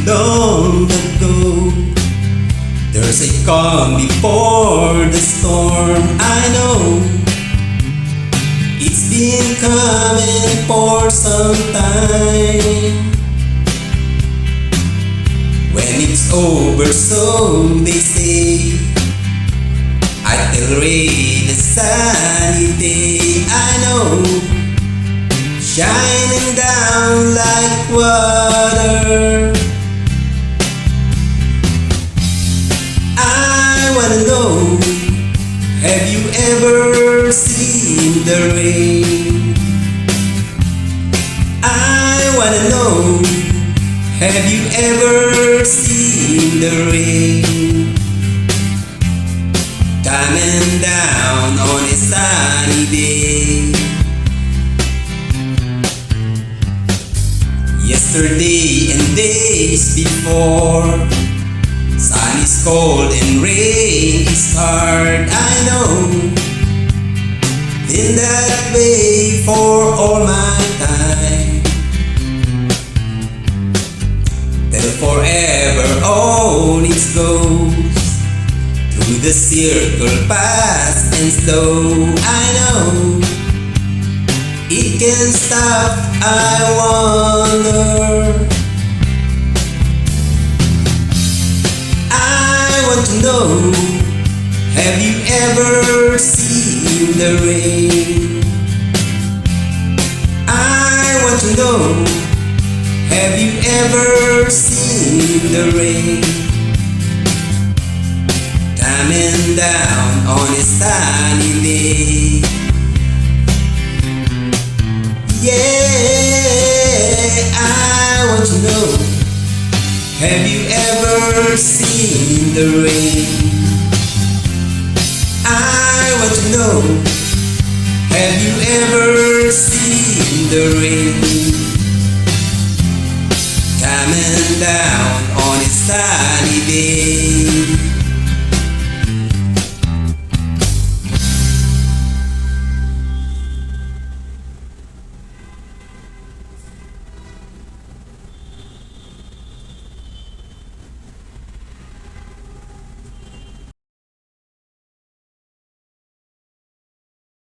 long ago. There's a calm before the storm, I know. It's been coming for some time. When it's over, so they say, I'll rain a sunny day, I know, shining down like water. I wanna know, have you ever seen the rain? I wanna know, have you ever seen the rain? Coming down on a sunny day. Yesterday and days before, sun is cold and rain is hard, I know. Been that way for all my time, till forever on it goes, through the circle fast and slow, I know. It can stop, I wonder. I want to know, have you ever seen the rain? I want to know, have you ever seen the rain? Coming down on a sunny day. Yeah, I want to know, have you ever seen the rain? I want to know, have you ever seen the rain? Coming down on a sunny day.